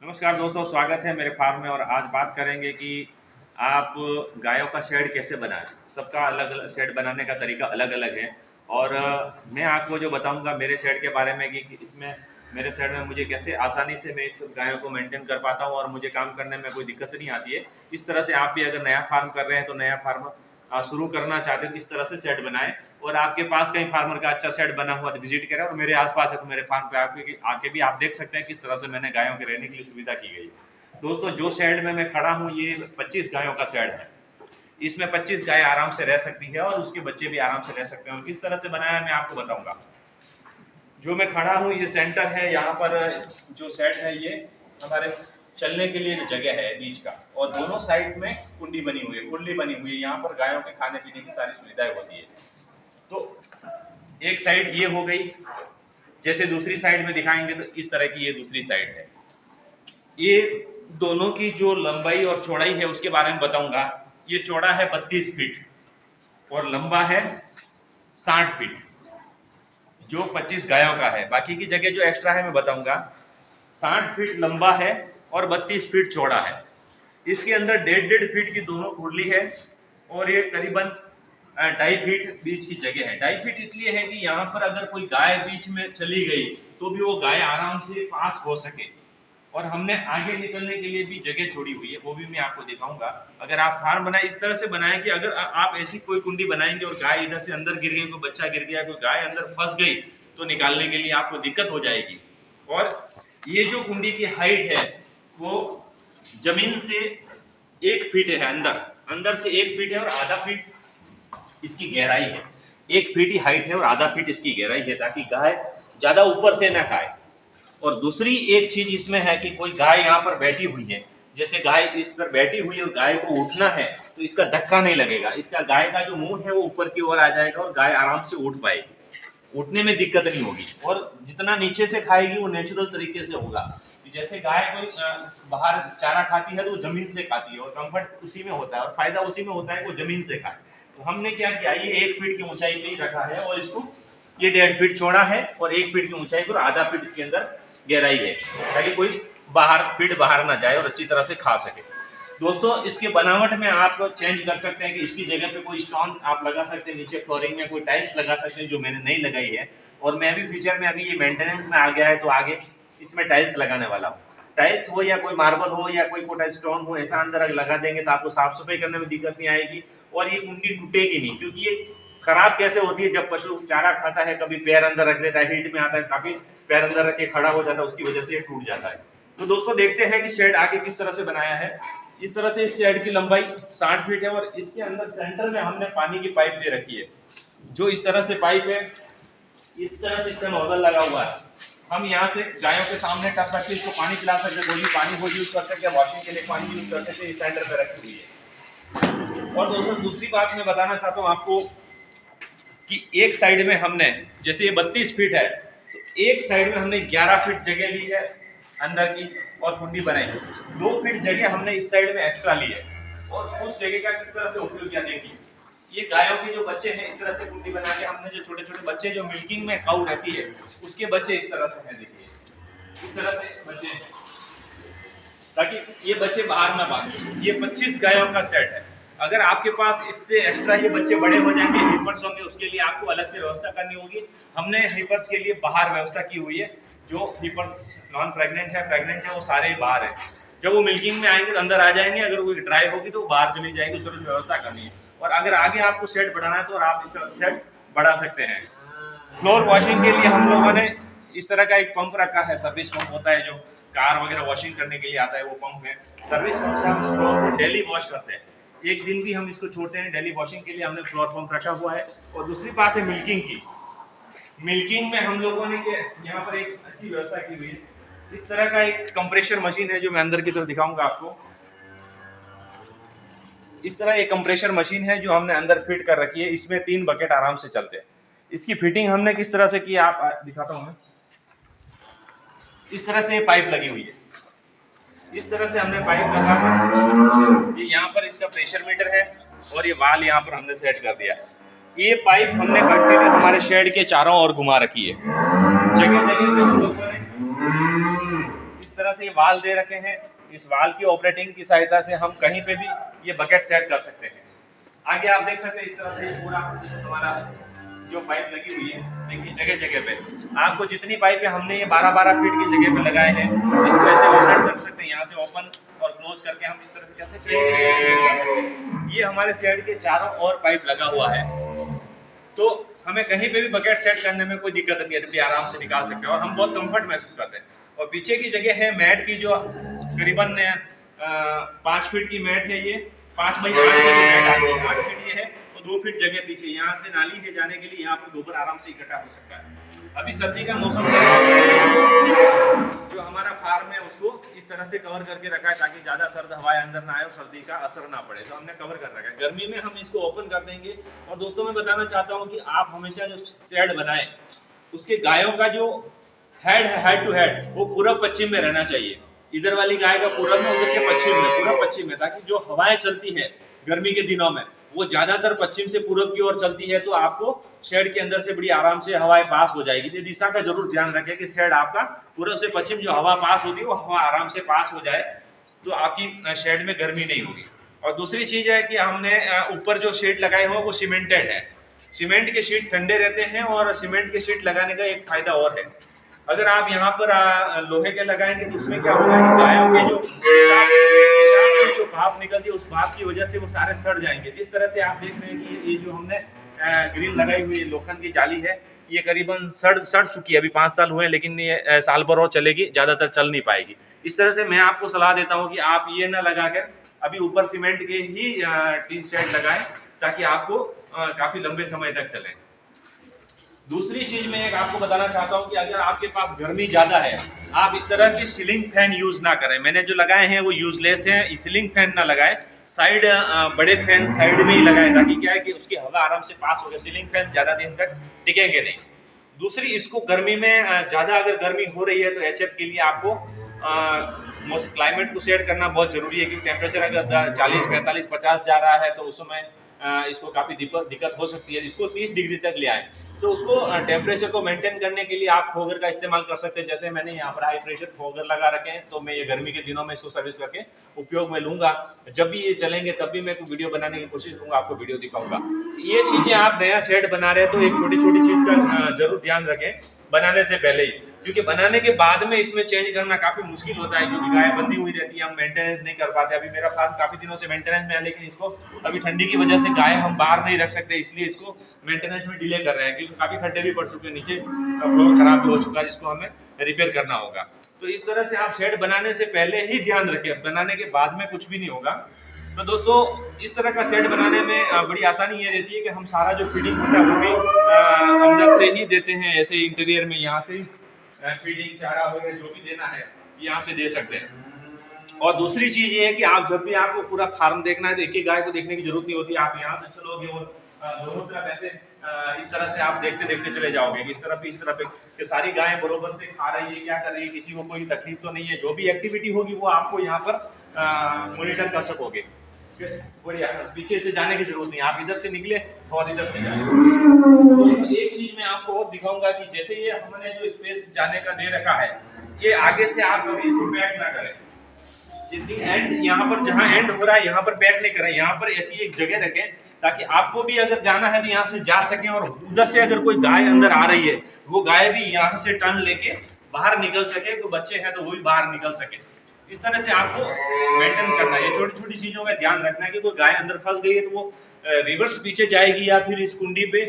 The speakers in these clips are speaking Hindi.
नमस्कार दोस्तों, स्वागत है मेरे फार्म में। और आज बात करेंगे कि आप गायों का शेड कैसे बनाएं। सबका अलग अलग शेड बनाने का तरीका अलग अलग है। और मैं आपको जो बताऊंगा मेरे शेड के बारे में कि इसमें मेरे शेड में मुझे कैसे आसानी से मैं इस गायों को मेंटेन कर पाता हूं और मुझे काम करने में कोई दिक्कत नहीं आती है। इस तरह से आप भी अगर नया फार्म कर रहे हैं तो नया फार्म शुरू करना चाहते हैं तो इस तरह से शेड बनाएं। और आपके पास कहीं फार्मर का अच्छा सेट बना हुआ विजिट करें, और मेरे आसपास है तो मेरे फार्म पे आके भी आप देख सकते हैं किस तरह से मैंने गायों के रहने के लिए सुविधा की गई है। दोस्तों, जो शेड में मैं खड़ा हूँ ये 25 गायों का शेड है। इसमें 25 गाय आराम से रह सकती है और उसके बच्चे भी आराम से रह सकते हैं। और किस तरह से बनाया है मैं आपको बताऊंगा। जो मैं खड़ा हूँ ये सेंटर है। यहाँ पर जो शेड है ये हमारे चलने के लिए जो जगह है बीच का, और दोनों साइड में कुंडी बनी हुई है, कुंडी बनी हुई है। यहाँ पर गायों के खाने पीने की सारी सुविधाएं होती है। तो एक साइड ये हो गई। जैसे दूसरी साइड में दिखाएंगे तो इस तरह की ये दूसरी साइड है। ये दोनों की जो लंबाई और चौड़ाई है उसके बारे में बताऊंगा। ये चौड़ा है 32 फीट और लंबा है 60 फीट, जो 25 गायों का है। बाकी की जगह जो एक्स्ट्रा है मैं बताऊंगा। 60 फीट लंबा है और 32 फीट चौड़ा है। इसके अंदर 1.5 फीट की दोनों कुंडली है और ये करीबन 2.5 फीट बीच की जगह है। 2.5 फीट इसलिए है कि यहाँ पर अगर कोई गाय बीच में चली गई तो भी वो गाय आराम से पास हो सके। और हमने आगे निकलने के लिए भी जगह छोड़ी हुई है, वो भी मैं आपको दिखाऊंगा। अगर आप फार्म बनाए इस तरह से बनाएं कि अगर आप ऐसी कोई कुंडी बनाएंगे और गाय इधर से अंदर गिर गई, कोई बच्चा गिर गया, कोई गाय अंदर फंस गई तो निकालने के लिए आपको दिक्कत हो जाएगी। और ये जो कुंडी की हाइट है वो जमीन से 1 फीट है। अंदर अंदर से 1 फीट है और आधा फीट इसकी गहराई है। 1 फीट ही हाइट है और आधा फीट इसकी गहराई है, ताकि गाय ज्यादा ऊपर से ना खाए। और दूसरी एक चीज इसमें है कि कोई गाय यहाँ पर बैठी हुई है, जैसे गाय इस पर बैठी हुई है और गाय को उठना है तो इसका धक्का नहीं लगेगा। इसका गाय का जो मुंह है वो ऊपर की ओर आ जाएगा और गाय आराम से उठ पाएगी, उठने में दिक्कत नहीं होगी। और जितना नीचे से खाएगी वो नेचुरल तरीके से होगा। जैसे गाय कोई बाहर चारा खाती है तो वो जमीन से खाती है और कंफर्ट उसी में होता है और फायदा उसी में होता है कि वो जमीन से खाए। तो हमने क्या किया, ये 1 फीट की ऊंचाई पे ही रखा है और इसको ये 1.5 फीट चौड़ा है और 1 फीट की ऊंचाई पर आधा फीट इसके अंदर गहराई है, ताकि कोई फीट बाहर ना जाए और अच्छी तरह से खा सके। दोस्तों, इसके बनावट में आप चेंज कर सकते हैं कि इसकी जगह पे कोई स्टोन आप लगा सकते हैं, नीचे फ्लोरिंग में कोई टाइल्स लगा सकते हैं, जो मैंने नहीं लगाई है। और मैं भी फ्यूचर में अभी ये मेंटेनेंस में आ गया है तो आगे इसमें टाइल्स लगाने वाला हूँ। टाइल्स हो या कोई मार्बल हो या कोई कोटा स्टोन हो, ऐसा अंदर अगर लगा देंगे तो आपको साफ सफाई करने में दिक्कत नहीं आएगी और ये कुंडी टूटेगी नहीं। क्योंकि ये खराब कैसे होती है, जब पशु चारा खाता है कभी पैर अंदर रख लेता है, हीट में आता है, काफी पैर अंदर रख के खड़ा हो जाता है, उसकी वजह से ये टूट जाता है। तो दोस्तों देखते हैं कि शेड आगे किस तरह से बनाया है। इस तरह से इस शेड की लंबाई 60 फीट है और इसके अंदर सेंटर में हमने पानी की पाइप दे रखी है। जो इस तरह से पाइप है, इस तरह से इसका नोजल लगा हुआ है। हम यहाँ से गायों के सामने टप रख के इसको पानी पिला सकते हैं, कोई भी पानी वो यूज कर सकते हैं, वॉशिंग के लिए पानी यूज कर सकते हैं। इस सेंटर पे रखी हुई है। और दोस्तों दूसरी बात मैं बताना चाहता हूँ आपको कि एक साइड में हमने, जैसे ये 32 फीट है तो एक साइड में हमने 11 फीट जगह ली है अंदर की और कुंडी बनाई है। 2 फीट जगह हमने इस साइड में एक्स्ट्रा ली है और उस जगह का किस तरह से उपयोग किया देखिए। ये गायों के जो बच्चे हैं इस तरह से कुंडी बना के हमने, जो छोटे छोटे बच्चे जो मिल्किंग में काऊ रहती है उसके बच्चे इस तरह से हैं, देखिए इस तरह से बच्चे, ताकि ये बच्चे बाहर ना भागें। ये 25 गायों का सेट है। अगर आपके पास इससे एक्स्ट्रा ये बच्चे बड़े हो जाएंगे, हिपर्स होंगे, उसके लिए आपको अलग से व्यवस्था करनी होगी। हमने हिपर्स के लिए बाहर व्यवस्था की हुई है। जो हिपर्स नॉन प्रेग्नेंट है, प्रेग्नेंट है, वो सारे बाहर हैं। जब वो मिल्किंग में आएंगे तो अंदर आ जाएंगे, अगर वो ड्राई होगी तो बाहर चली जाएगी। उस तरह से व्यवस्था करनी है। और अगर आगे आपको सेट बढ़ाना है तो आप इस तरह सेट बढ़ा सकते हैं। फ्लोर वॉशिंग के लिए हम लोगों ने इस तरह का एक पंप रखा है। सर्विस पंप होता है जो कार वगैरह वॉशिंग करने के लिए आता है, वो पंप है। सर्विस पंप से हम इस फ्लोर को डेली वॉश करते हैं, एक दिन भी हम इसको छोड़ते हैं। डेली वॉशिंग के लिए हमने फ्लोर पंप रखा हुआ है। और दूसरी बात है मिल्किंग की। मिल्किंग में हम लोगों ने यहाँ पर एक अच्छी व्यवस्था की हुई है। इस तरह का एक कंप्रेशर मशीन है जो मैं अंदर की तरफ दिखाऊंगा आपको। इस तरह एक कंप्रेशर मशीन है जो हमने अंदर फिट कर रखी है। इसमें 3 बकेट आराम से चलते हैं। इसकी फिटिंग हमने किस तरह से की आप दिखाता हूं मैं। इस तरह से पाइप लगी हुई है, इस तरह से हमने पाइप लगा कर, ये यहाँ पर इसका प्रेशर मीटर है और ये वाल यहाँ पर हमने सेट कर दिया। ये पाइप हमने कंटिन्यू हमारे शेड के चारों ओर घुमा रखी है। जगह जगह पे हम लोगों ने इस इस तरह से ये वाल दे रखे हैं। इस वाल की ऑपरेटिंग की सहायता से हम कहीं पे भी ये बकेट सेट कर सकते हैं। आगे आप देख सकते हैं इस तरह से पूरा हमारा जो पाइप लगी हुई है, देखिए जगह जगह पे आपको जितनी पाइपें हमने ये 12-12 फीट की जगह पे लगाए हैं, इसको ऐसे ऑपरेट कर सकते हैं। यहाँ से ओपन और क्लोज करके हम इस तरह से कैसे कर सकते हैं। ये हमारे शेड के चारों ओर पाइप लगा हुआ है, तो हमें कहीं पे भी बकेट सेट करने में कोई दिक्कत नहीं है, आराम से निकाल सकते हैं और हम बहुत कंफर्ट महसूस करते हैं। और पीछे की जगह है मैट की, जो करीबन 5 फीट की मैट है। ये 5 बाई 8 की मैट आती है, 8 फीट ये है, 2 फीट जगह पीछे यहाँ से नाली है जाने के लिए, यहाँ पर गोबर आराम से इकट्ठा हो सकता है। अभी सर्दी का मौसम चल रहा है, जो हमारा फार्म है उसको इस तरह से कवर करके रखा है ताकि ज्यादा सर्द हवाएं अंदर ना आए और सर्दी का असर ना पड़े, तो हमने कवर कर रखा है। गर्मी में हम इसको ओपन कर देंगे। और दोस्तों मैं बताना चाहता हूँ कि आप हमेशा जो शेड बनाए उसके गायों का जो हेड है, हेड टू हेड, वो पूरब पश्चिम में रहना चाहिए। इधर वाली गाय का पूरब में, उधर के पश्चिम में, पूरब पश्चिम में, ताकि जो हवाएं चलती है गर्मी के दिनों में वो ज्यादातर पश्चिम से पूरब की ओर चलती है, तो आपको शेड के अंदर से बड़ी आराम से हवाएं पास हो जाएगी। ये दिशा का जरूर ध्यान रखें कि शेड आपका पूरब से पश्चिम जो हवा पास होती है वो हवा आराम से पास हो जाए, तो आपकी शेड में गर्मी नहीं होगी। और दूसरी चीज है कि हमने ऊपर जो शेड लगाए हो वो सीमेंटेड है। सीमेंट के शीट ठंडे रहते हैं और सीमेंट के शीट लगाने का एक फायदा और है, अगर आप यहाँ पर लोहे के लगाएंगे तो उसमें क्या होगा कि गायों के जो पेशाब की जो भाप निकलती है उस भाप की वजह से वो सारे सड़ जाएंगे। जिस तरह से आप देख रहे हैं कि ये जो हमने ग्रिल लगाई हुई लोखंड की जाली है, ये करीबन सड़ चुकी है। अभी 5 साल हुए हैं, लेकिन ये साल भर और चलेगी, ज्यादातर चल नहीं पाएगी। इस तरह से मैं आपको सलाह देता हूँ कि आप ये ना लगाकर अभी ऊपर सीमेंट के ही टीन शेड लगाएं, ताकि आपको काफी लंबे समय तक चले। दूसरी चीज मैं एक आपको बताना चाहता हूँ कि अगर आपके पास गर्मी ज्यादा है, आप इस तरह की सीलिंग फैन यूज ना करें। मैंने जो लगाए हैं वो यूजलेस हैं, सीलिंग फैन ना लगाएं, साइड बड़े फैन साइड में ही लगाएं, ताकि क्या है कि उसकी हवा आराम से पास हो जाए। सीलिंग फैन ज्यादा दिन तक टिकेंगे नहीं। दूसरी, इसको गर्मी में ज्यादा अगर गर्मी हो रही है तो एचएफ के लिए आपको क्लाइमेट को सेट करना बहुत जरूरी है, क्योंकि टेम्परेचर अगर 40, 45, 50 जा रहा है तो उस समय इसको काफी दिक्कत हो सकती है। इसको 30 डिग्री तक ले आए, तो उसको टेम्परेचर को मेंटेन करने के लिए आप फोगर का इस्तेमाल कर सकते हैं। जैसे मैंने यहाँ पर हाई प्रेशर फोगर लगा रखे हैं, तो मैं ये गर्मी के दिनों में इसको सर्विस करके उपयोग में लूंगा। जब भी ये चलेंगे तब भी मैं वीडियो बनाने की कोशिश करूंगा, आपको वीडियो दिखाऊंगा। ये चीजें आप नया शेड बना रहे हैं तो एक छोटी छोटी चीज का जरूर ध्यान रखें बनाने से पहले ही, क्योंकि बनाने के बाद में इसमें चेंज करना काफी मुश्किल होता है, क्योंकि गाय बंधी हुई रहती है, हम मेंटेनेंस नहीं कर पाते। अभी मेरा फार्म काफी दिनों से मेंटेनेंस में है, लेकिन इसको अभी ठंडी की वजह से गाय हम बाहर नहीं रख सकते, इसलिए इसको मेंटेनेंस में डिले कर रहे हैं, क्योंकि काफी खड्डे भी पड़ चुके हैं, नीचे फ्लोर खराब भी हो चुका है, जिसको हमें रिपेयर करना होगा। तो इस तरह से आप शेड बनाने से पहले ही ध्यान रखें, बनाने के बाद में कुछ भी नहीं होगा। तो दोस्तों, इस तरह का सेट बनाने में बड़ी आसानी ये रहती है कि हम सारा जो फीडिंग होता है वो भी अंदर से ही देते हैं, ऐसे इंटीरियर में यहाँ से फीडिंग चारा वगैरह जो भी देना है यहाँ से दे सकते हैं। और दूसरी चीज ये है कि आप जब भी आपको पूरा फार्म देखना है तो एक ही गाय को देखने की जरूरत नहीं होती, आप यहाँ से चलोगे और दोनों तरफ ऐसे इस तरह से आप देखते देखते चले जाओगे, इस तरफ भी इस तरफ कि सारी गायें बरोबर से खा रही है, क्या कर रही है, किसी को कोई तकलीफ तो नहीं है। जो भी एक्टिविटी होगी वो आपको यहाँ पर मॉनिटर कर सकोगे। बढ़िया, पीछे से जाने की जरूरत नहीं, आप इधर से निकले और इधर से जाए। तो एक चीज मैं आपको और दिखाऊंगा कि जैसे ये हमने जो स्पेस जाने का दे रखा है, ये आगे से आप कभी इसको पैक ना करें। एंड यहाँ पर जहाँ एंड हो रहा है यहाँ पर पैक नहीं करें, यहाँ पर ऐसी एक जगह रखें ताकि आपको भी अगर जाना है तो यहाँ से जा सकें, और उधर से अगर कोई गाय अंदर आ रही है वो गाय भी यहाँ से टर्न लेके बाहर निकल सके, तो बच्चे हैं तो वो भी बाहर निकल सके। इस तरह से आपको मेंटेन करना है, ये छोटी छोटी चीजों का ध्यान रखना है कि कोई गाय अंदर फंस गई है तो वो रिवर्स पीछे जाएगी या फिर इस कुंडी पे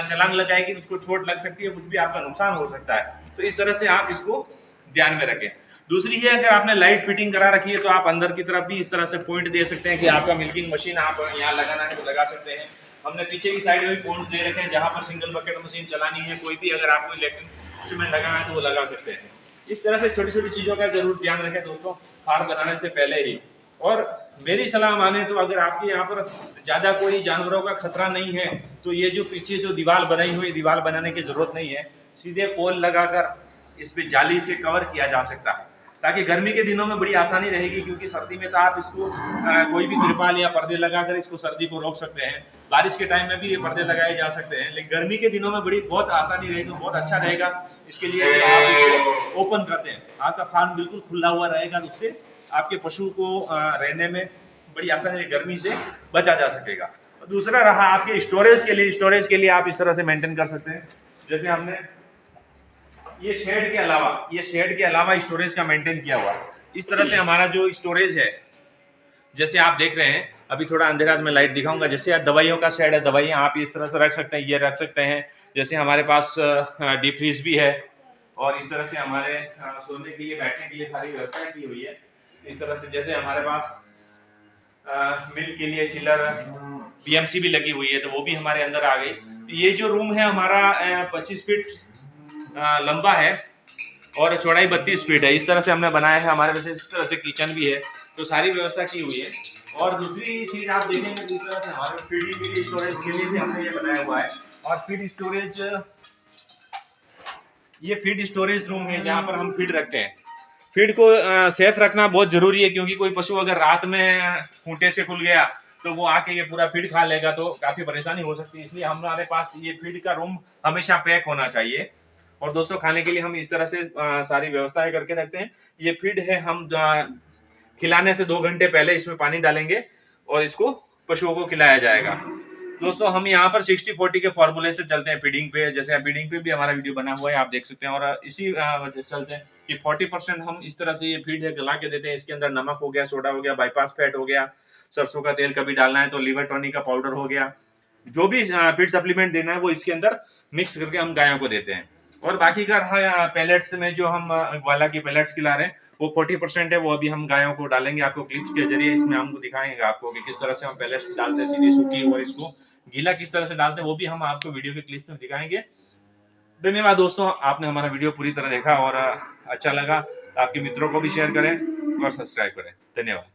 छलांग लगाएगी, उसको चोट लग सकती है, कुछ भी आपका नुकसान हो सकता है। तो इस तरह से आप इसको ध्यान में रखें। दूसरी है, अगर आपने लाइट फिटिंग करा रखी है तो आप अंदर की तरफ भी इस तरह से पॉइंट दे सकते हैं कि आपका मिल्किंग मशीन आप यहाँ लगाना है तो लगा सकते हैं। हमने पीछे की साइड में भी पॉइंट दे रखे हैं जहाँ पर सिंगल बकेट मशीन चलानी है, कोई भी अगर आपको इलेक्ट्रिक इंस्ट्रूमेंट लगाना है तो वो लगा सकते हैं। इस तरह से छोटी छोटी चीजों का जरूर ध्यान रखें दोस्तों, फार्म बनाने से पहले ही। और मेरी सलाह माने तो अगर आपके यहाँ पर ज्यादा कोई जानवरों का खतरा नहीं है तो ये जो पीछे जो दीवार बनाई हुई, दीवार बनाने की जरूरत नहीं है, सीधे पोल लगाकर इस पे जाली से कवर किया जा सकता है, ताकि गर्मी के दिनों में बड़ी आसानी रहेगी। क्योंकि सर्दी में तो आप इसको कोई भी तिरपाल या पर्दे लगाकर इसको सर्दी को रोक सकते हैं, बारिश के टाइम में भी ये पर्दे लगाए जा सकते हैं, लेकिन गर्मी के दिनों में बहुत आसानी रहेगी, बहुत अच्छा रहेगा। इसके लिए कि आप इसको ओपन करते हैं, आपका फार्म बिल्कुल खुला हुआ रहेगा, तो उससे आपके पशु को रहने में बड़ी आसानी से गर्मी से बचा जा सकेगा। दूसरा रहा आपके स्टोरेज के लिए, स्टोरेज के लिए आप इस तरह से मेंटेन कर सकते हैं। जैसे हमने ये शेड के अलावा स्टोरेज का मेंटेन किया हुआ, इस तरह से हमारा जो स्टोरेज है, जैसे आप देख रहे हैं, अभी थोड़ा अंधेरा में लाइट दिखाऊंगा। जैसे आप दवाइयों का शेड है, दवाइयाँ आप इस तरह से रख सकते हैं, ये रख सकते हैं। जैसे हमारे पास डीप फ्रीज भी है, और इस तरह से हमारे सोने के लिए, बैठने के लिए सारी व्यवस्था की हुई है। इस तरह से जैसे हमारे पास मिल्क के लिए चिल्लर, पीएमसी भी लगी हुई है, तो वो भी हमारे अंदर आ गई। ये जो रूम है हमारा 25 फीट लंबा है और चौड़ाई 32 फीट है। इस तरह से हमने बनाया है। हमारे वैसे इस तरह से किचन भी है, तो सारी व्यवस्था की हुई है। और दूसरी चीज आप देखेंगे तो इस तरह से हमारे फीडिंग के लिए, स्टोरेज के लिए भी हमने ये बनाया हुआ है। और फीड स्टोरेज, ये फीड स्टोरेज रूम है जहाँ पर हम फीड रखते हैं। फीड को सेफ रखना बहुत जरूरी है, क्योंकि कोई पशु अगर रात में खूंटे से खुल गया तो वो आके ये पूरा फीड खा लेगा, तो काफी परेशानी हो सकती है। इसलिए हमारे पास ये फीड का रूम हमेशा पैक होना चाहिए। और दोस्तों, खाने के लिए हम इस तरह से सारी व्यवस्थाएं करके रखते हैं। ये फीड है, हम खिलाने से 2 घंटे पहले इसमें पानी डालेंगे और इसको पशुओं को खिलाया जाएगा। दोस्तों, हम यहाँ पर 60-40 के फॉर्मूले से चलते हैं फीडिंग पे। जैसे फीडिंग पे भी हमारा वीडियो बना हुआ है, आप देख सकते हैं। और इसी वजह से चलते हैं कि 40% हम इस तरह से ये फीड है गला के देते हैं। इसके अंदर नमक हो गया, सोडा हो गया, बाईपास फैट हो गया, सरसों का तेल कभी डालना है तो लिवर टॉनिक का पाउडर हो गया, जो भी फीड सप्लीमेंट देना है वो इसके अंदर मिक्स करके हम गायों को देते हैं। और बाकी का पैलेट्स में जो हम ग्वाला की पैलेट्स खिला रहे हैं, वो 40% है, वो अभी हम गायों को डालेंगे। आपको क्लिप्स के जरिए इसमें हमको दिखाएंगे आपको कि किस तरह से हम पैलेट्स डालते हैं, सीधी सूखी, और इसको गीला किस तरह से डालते हैं, वो भी हम आपको वीडियो के क्लिप्स में दिखाएंगे। धन्यवाद दोस्तों, आपने हमारा वीडियो पूरी तरह देखा और अच्छा लगा तो आपके मित्रों को भी शेयर करें और सब्सक्राइब करें। धन्यवाद।